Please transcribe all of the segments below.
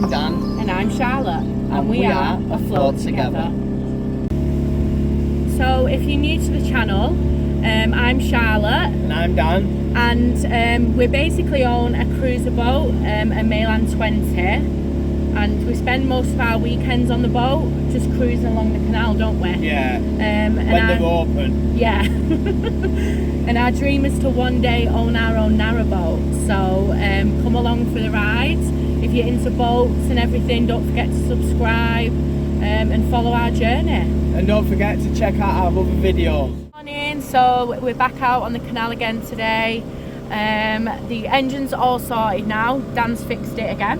I'm Dan. And I'm Charlotte. And we are Afloat Together. So if you're new to the channel, I'm Charlotte. And I'm Dan. And we basically own a cruiser boat, a Mainland 20. And we spend most of our weekends on the boat, just cruising along the canal, don't we? Yeah. When they're open. Yeah. And our dream is to one day own our own narrowboat. So come along for the ride. If you're into boats and everything, don't forget to subscribe and follow our journey. And don't forget to check out our other videos. Morning. So we're back out on the canal again today. The engine's all sorted now. Dan's fixed it again.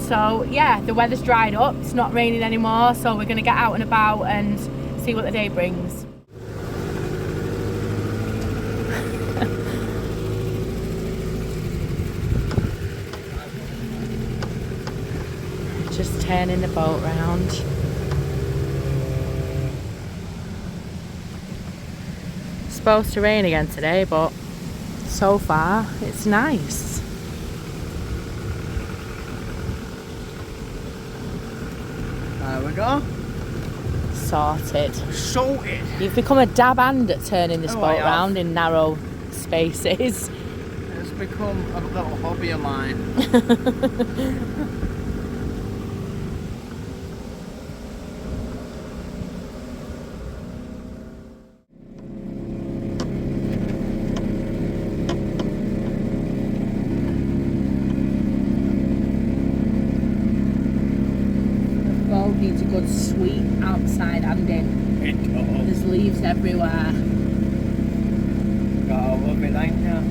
So yeah, the weather's dried up. It's not raining anymore. So we're going to get out and about and see what the day brings. Just turning the boat round. It's supposed to rain again today, but so far it's nice. There we go. Sorted. Sorted. You've become a dab hand at turning this boat round in narrow spaces. It's become a little hobby of mine. Needs a good sweep outside and in. It does. There's leaves everywhere. Gotta love it, ain't ya?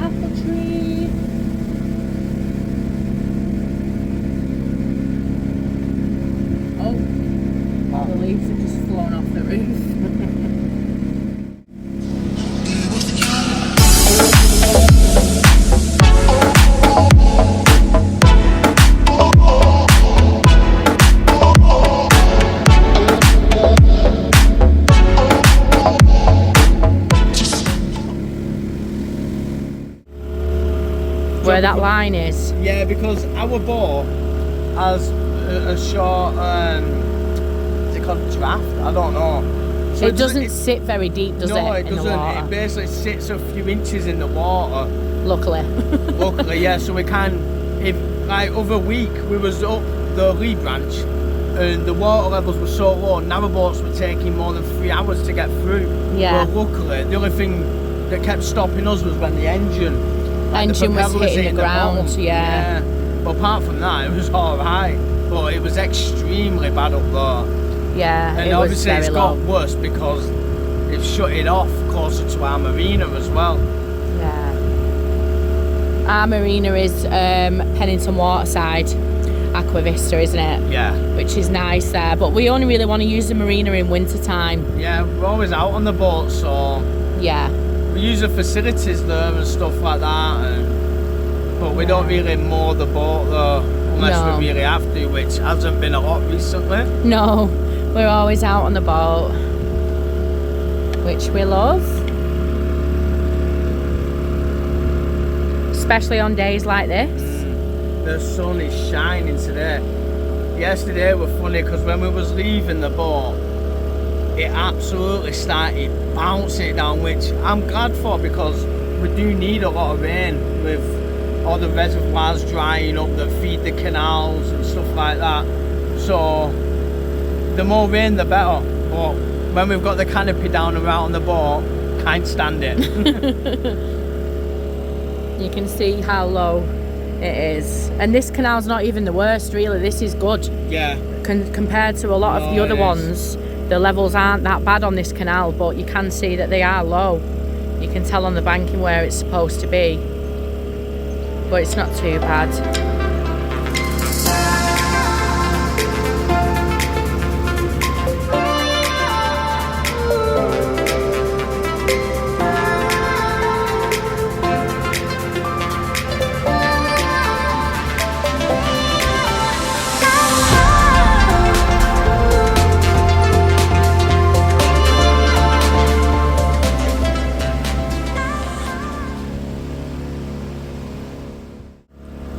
Apple tree. Oh, all the leaves have just flown off the roof. Where that line is. Yeah, because our boat has a short, is it called draft? I don't know. So it doesn't sit very deep, does it? No, it in doesn't. The water? It basically sits a few inches in the water. Luckily. Luckily, yeah, so we can, if like other week we was up the lee branch and the water levels were so low, narrowboats were taking more than 3 hours to get through. Yeah. But luckily, the only thing that kept stopping us was when the engine was hitting the ground, yeah. But apart from that, it was alright. But it was extremely bad up there. Yeah, and obviously it's got worse because they've shut it off closer to our marina as well. Yeah. Our marina is Pennington Waterside, Aquavista, isn't it? Yeah. Which is nice there, but we only really want to use the marina in winter time. Yeah, we're always out on the boat, so yeah. We use the facilities there and stuff like that, but we don't really moor the boat though, unless we really have to, which hasn't been a lot recently. No, we're always out on the boat, which we love. Especially on days like this. The sun is shining today. Yesterday was funny because when we was leaving the boat, it absolutely started bouncing down, which I'm glad for because we do need a lot of rain with all the reservoirs drying up that feed the canals and stuff like that. So the more rain the better, but when we've got the canopy down around the boat, can't stand it. You can see how low it is, and this canal's not even the worst really. This is good. Yeah. Compared to a lot of the other ones. The levels aren't that bad on this canal, but you can see that they are low. You can tell on the banking where it's supposed to be, but it's not too bad.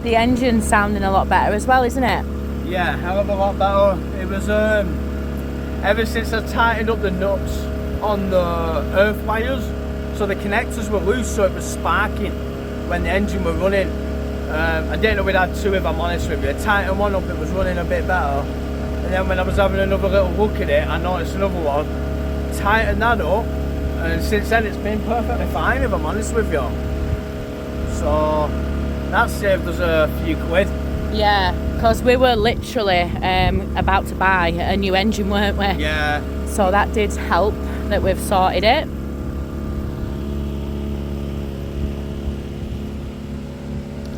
The engine's sounding a lot better as well, isn't it? Yeah, hell of a lot better. It was ever since I tightened up the nuts on the earth wires, so the connectors were loose, so it was sparking when the engine were running. I didn't know we'd had two, if I'm honest with you. I tightened one up, it was running a bit better, and then when I was having another little look at it, I noticed another one. Tightened that up, and since then it's been perfectly fine, if I'm honest with you. So that saved us a few quid. Yeah, because we were literally about to buy a new engine, weren't we? Yeah. So that did help that we've sorted it.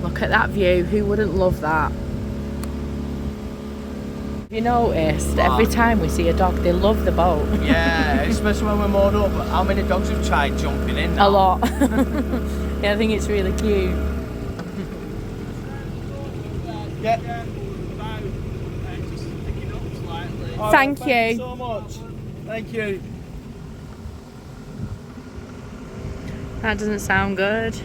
Look at that view, who wouldn't love that? You noticed, every time we see a dog, they love the boat. Yeah, especially when we're moored up. How many dogs have tried jumping in now? A lot. Yeah, I think it's really cute. Yeah. Thank Thank you. you so much. Thank you. That doesn't sound good.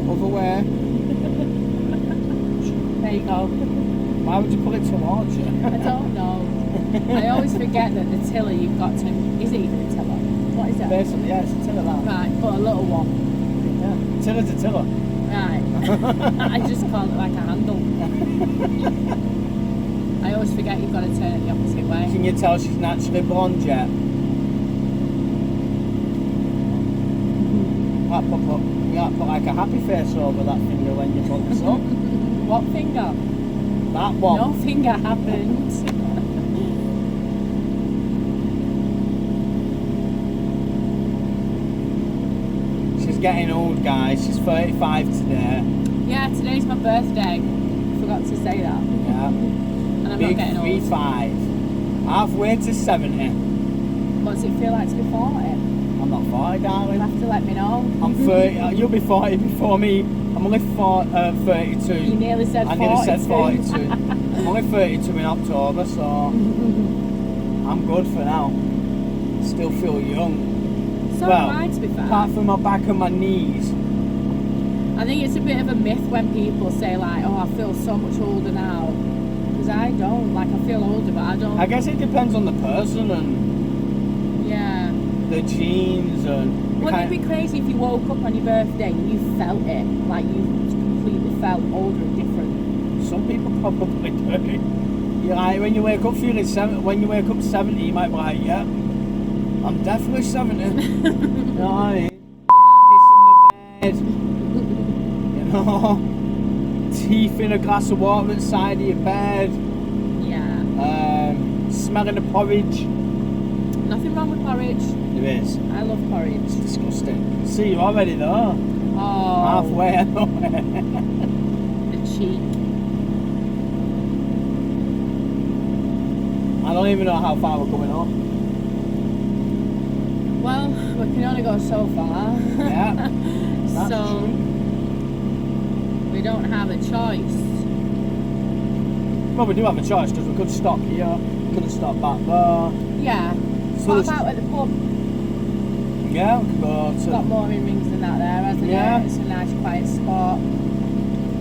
Other way. There you go. Why would you put it towards you? I don't know. I always forget that the tiller you've got to... Is it even a tiller? What is it? Basically, yeah, it's a tiller that. Right, but a little one. Yeah. Tiller's a tiller. Right. I just call it like a handle. I always forget you've got to turn it the opposite way. Can you tell she's naturally blonde yet? You might put like a happy face over that finger when you pull this up. What finger? That one. No finger happened. She's getting old, guys. She's 35 today. Yeah, today's my birthday. Forgot to say that. Yeah. And I'm Big not getting old. 35. Halfway to 70. What does it feel like to be 40? I'm not 40, darling. You'll have to let me know. I'm 30. You'll be 40 before me. I'm only 32. You nearly said 42. I nearly said 42. I'm only 32 in October, so I'm good for now. Still feel young. So well, am I, to be fair. apart from my back and my knees. I think it's a bit of a myth when people say like, oh, I feel so much older now. Because I don't. Like, I feel older, but I don't. I guess it depends on the person and Yeah. the genes and... Wouldn't it be crazy if you woke up on your birthday and you felt it? Like, you completely felt older and different? Some people probably do. You're like, when you wake up feeling 70, when you wake up 70, you might be like, yeah, I'm definitely 70. You know what I mean? Piss in the bed. You know? Teeth in a glass of water at the side of your bed. Yeah. Smelling the porridge. Nothing wrong with porridge. There is. I love porridge. It's disgusting. See, you're already there. Oh. Halfway anyway. The cheek. I don't even know how far we're coming up. Well, we can only go so far. Yeah. That's So, true. we don't have a choice. Well, we do have a choice because we could stop here, we could have stopped back there. Yeah. So What there's- about at the pub? Yeah, we could go It's got to... more in rings than that there, hasn't Yeah. it? It's a nice quiet spot.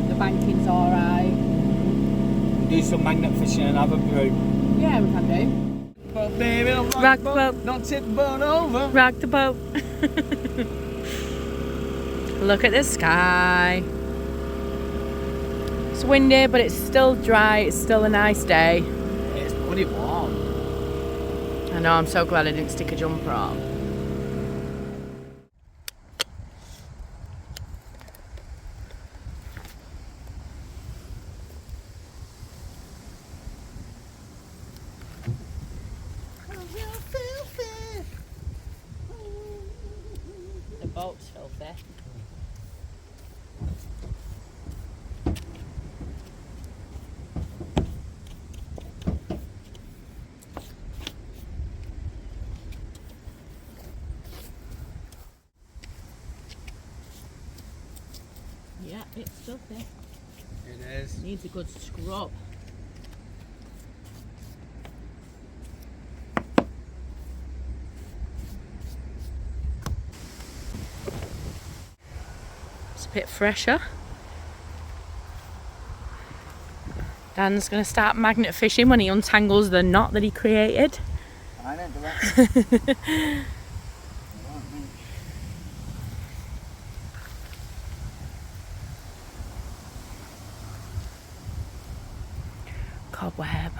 The banking's alright. do some magnet fishing and have a brew. Yeah, we can do. But baby, don't Rock rock the the boat. boat, don't tip the boat over. Rock the boat. Look at the sky. It's windy, but it's still dry. It's still a nice day. It's bloody warm. I know, I'm so glad I didn't stick a jumper on. boat's filthy. Yeah, it's filthy. It is. Needs a good scrub. It's a bit fresher. Dan's going to start magnet fishing when he untangles the knot that he created. I don't do that. Cobweb.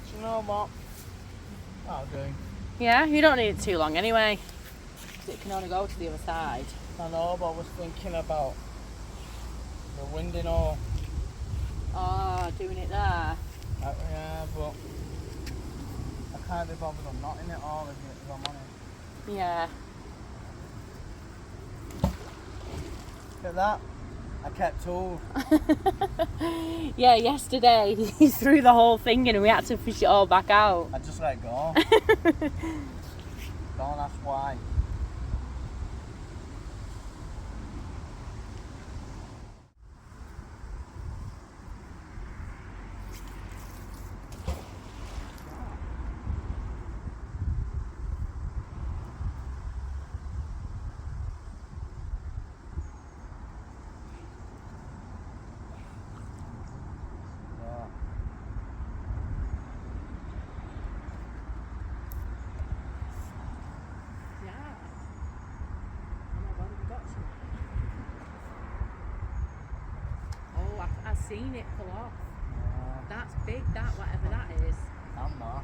Do you know what? That'll do. Yeah, you don't need it too long anyway. 'Cause it can only go to the other side. I know, but I was thinking about the winding all. Oh, doing it there. Yeah, but I can't be bothered on knotting it all if I'm on it. Yeah. Look at that. I kept two. Yeah, yesterday he threw the whole thing in and we had to fish it all back out. I just let go. Don't ask why. I've seen it pull off. That's big, that, whatever that is. I'm not.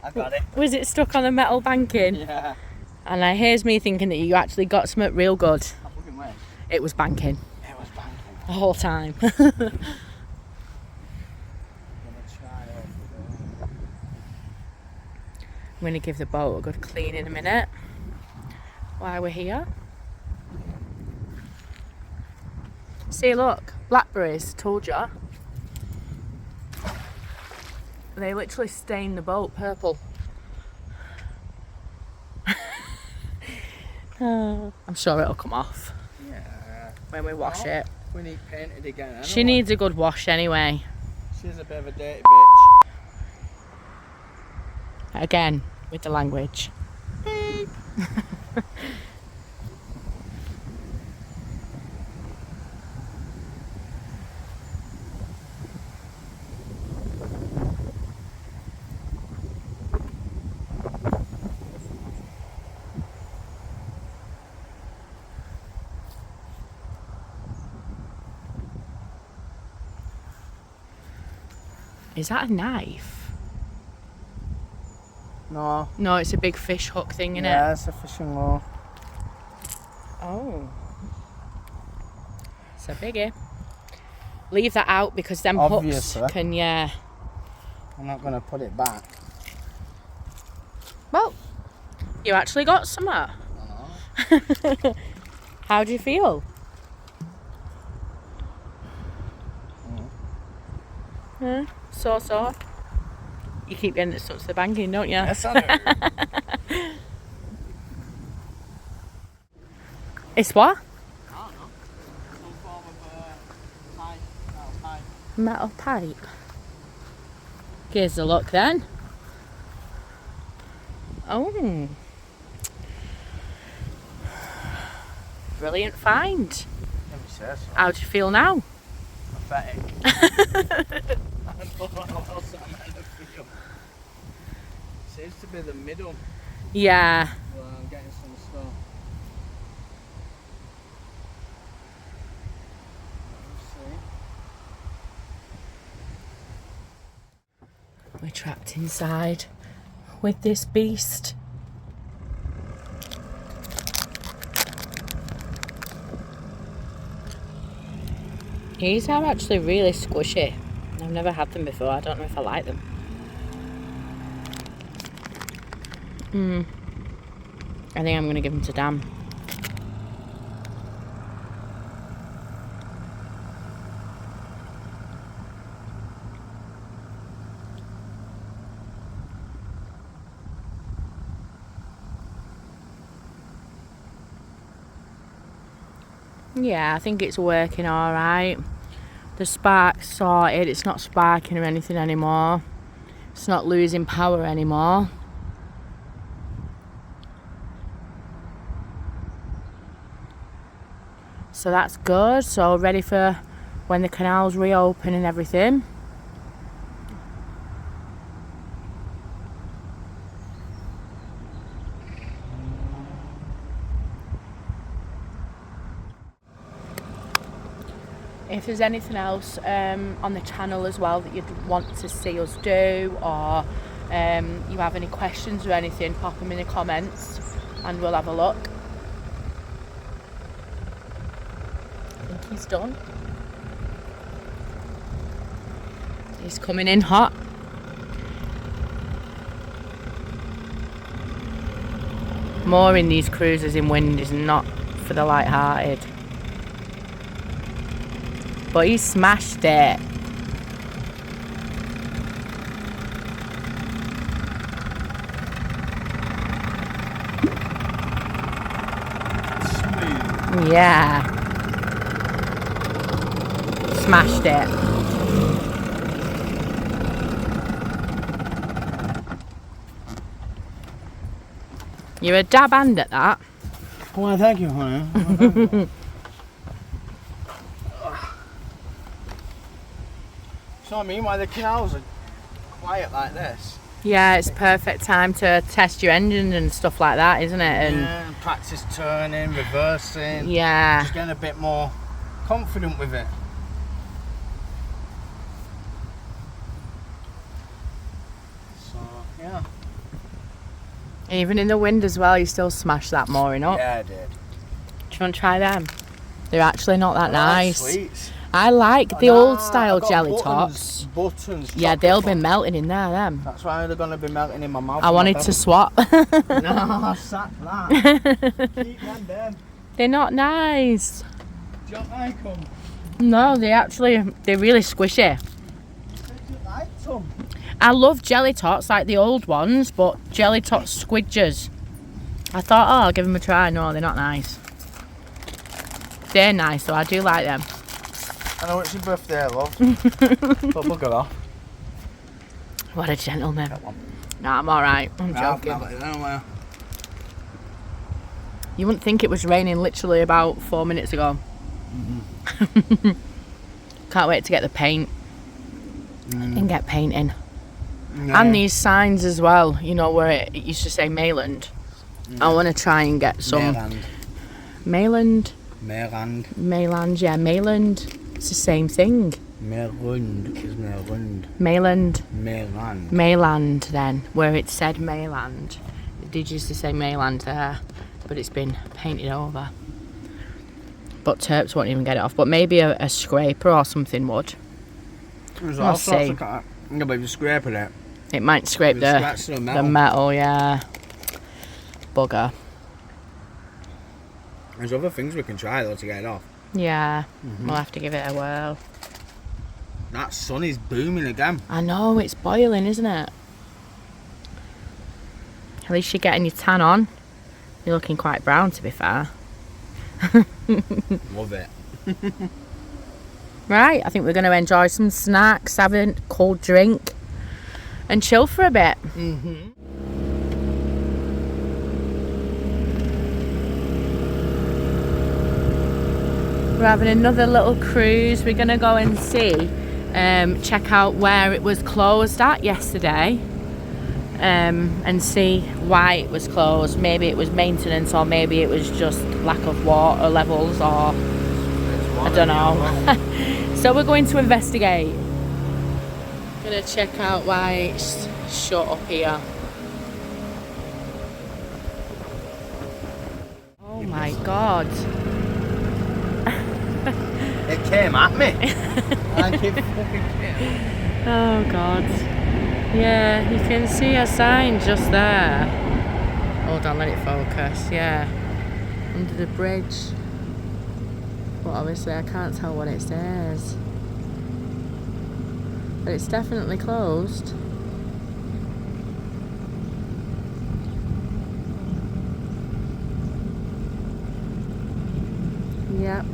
I got it. Was it stuck on the metal banking? Yeah. And here's me thinking that you actually got something real good. I fucking went. It was banking. It was banking. The whole time. I'm gonna try I'm going to give the boat a good clean in a minute while we're here. See, look, blackberries, told ya. They literally stain the boat purple. I'm sure it'll come off. Yeah. When we wash it. We need painted again. Anyway. She needs a good wash anyway. She's a bit of a dirty bitch. Again, with the language. Beep. Is that a knife? No. No, it's a big fish hook thing, innit? Yeah, it's a fishing lure. Oh. It's a biggie. Leave that out because them Obviously. hooks can, yeah. I'm not going to put it back. Well, you actually got some. How do you feel? Huh? So. You keep getting it stuck to the banking, don't you? Yes, I do. It's what? I don't know. Some form of pipe, metal pipe. Metal pipe. Here's a look then. Oh. Brilliant find. Let me say so. How do you feel now? Pathetic. I don't know how else I'm meant to feel. Seems to be the middle. Yeah. Well, I'm getting some stuff. We're trapped inside with this beast. These are actually really squishy. I've never had them before. I don't know if I like them. I think I'm going to give them to Dan. Yeah, I think it's working alright. The spark's sorted, it's not sparking or anything anymore. It's not losing power anymore. So that's good. So ready for when the canals reopen and everything. If there's anything else on the channel as well that you'd want to see us do, or you have any questions or anything, pop them in the comments and we'll have a look. I think he's done. He's coming in hot. Mooring these cruisers in wind is not for the light-hearted. But he smashed it. Smooth. Yeah. Smashed it. You're a dab hand at that. Well, thank you, honey. So I mean, why the canals are quiet like this? Yeah, it's perfect time to test your engine and stuff like that, isn't it? And yeah, practice turning, reversing. yeah. Just getting a bit more confident with it. So, yeah. Even in the wind as well, you still smash that mooring up. Yeah, I did. Do you want to try them? They're actually not that nice. Sweets. I like the old style jelly buttons, tots. Buttons. Yeah, they'll be melting in there, them. That's why they're going to be melting in my mouth. I wanted to swap. No, sack that. Keep them then. They're not nice. Do you like them? No, they're really squishy. You like them? I love jelly tots like the old ones, but jelly tot squidgers. I thought, oh, I'll give them a try. No, they're not nice. They're nice, so I do like them. I know it's your birthday, love. But bugger off. What a gentleman. That one. No, I'm alright. I'm joking. You wouldn't think it was raining literally about 4 minutes ago. Mm-hmm. Can't wait to get the paint and get painting. Yeah. And these signs as well, you know, where it used to say Mayland. I want to try and get some. Mayland. Mayland, yeah, Mayland. It's the same thing. Mayland is Mayland. Mayland then, where it said Mayland. It did used to say Mayland there, but it's been painted over. But Terps won't even get it off, but maybe a scraper or something would. There's all sorts of kind. Yeah, but if you scrape it, it might scrape the metal, yeah. Bugger. There's other things we can try though to get it off. Yeah, we'll have to give it a whirl. That sun is booming again. I know, it's boiling, isn't it? At least you're getting your tan on. You're looking quite brown, to be fair. Love it. Right, I think we're going to enjoy some snacks, have a cold drink, and chill for a bit. We're having another little cruise. We're gonna go and see, check out where it was closed at yesterday, and see why it was closed. Maybe it was maintenance, or maybe it was just lack of water levels, or I don't know. So we're going to investigate. Gonna check out why it's shut up here. Oh my god. It came at me. Like it fucking came. Oh god. Yeah, you can see a sign just there. Hold on, let it focus. Yeah. Under the bridge. But obviously I can't tell what it says. But it's definitely closed. Yep.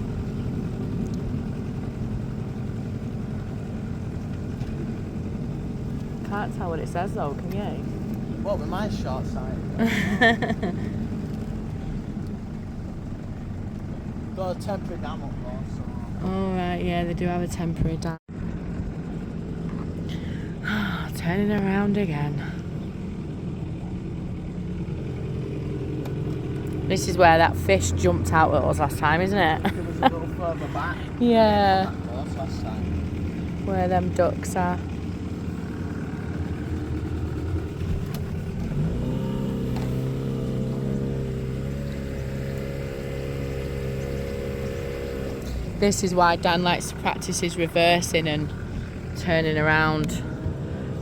Can't tell what it says though, can you? What with my short sight? Got a temporary dam up there, so. Oh right, yeah, they do have a temporary dam. Turning around again. This is where that fish jumped out at us last time, isn't it? It was a little further back. Yeah. Last time. Where them ducks are. This is why Dan likes to practice his reversing and turning around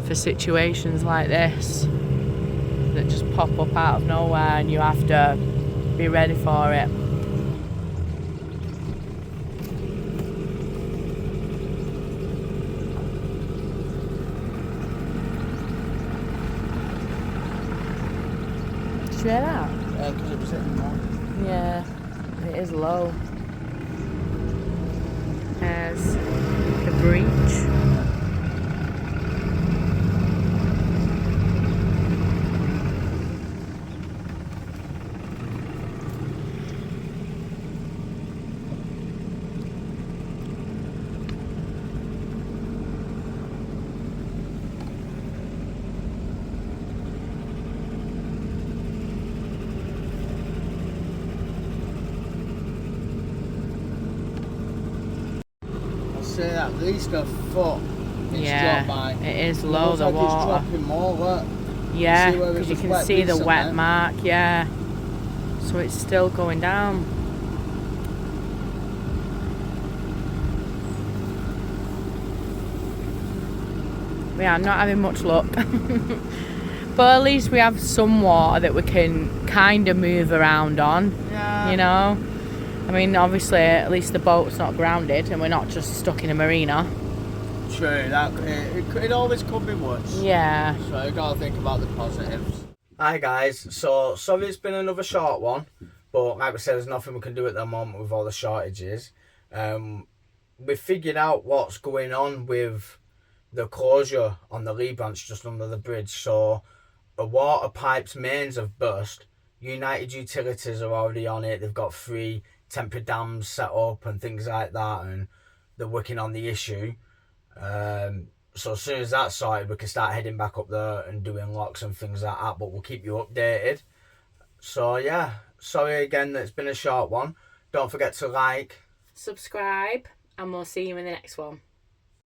for situations like this that just pop up out of nowhere and you have to be ready for it. Did you hear that? Yeah, because it was hitting more. Yeah, it is low. There's the breach. Say at least a foot. It's Yeah, dropped by. it is It low, looks the like water. It's dropping more. Look. Yeah, See where it because you was can wet see the wet recently? mark, yeah. So it's still going down. Yeah, I'm not having much luck. But at least we have some water that we can kind of move around on, Yeah. you know? I mean, obviously, at least the boat's not grounded and we're not just stuck in a marina. True, that it always could be worse. Yeah. So you gotta think about the positives. Hi guys, so sorry it's been another short one, but like we said, there's nothing we can do at the moment with all the shortages. We figured out what's going on with the closure on the Lee branch just under the bridge. So the water pipes mains have burst. United Utilities are already on it. They've got 3 temporary dams set up and things like that, and they're working on the issue. So as soon as that's sorted, we can start heading back up there and doing locks and things like that, but we'll keep you updated. So yeah, sorry again that it's been a short one. Don't forget to like, Subscribe, and we'll see you in the next one.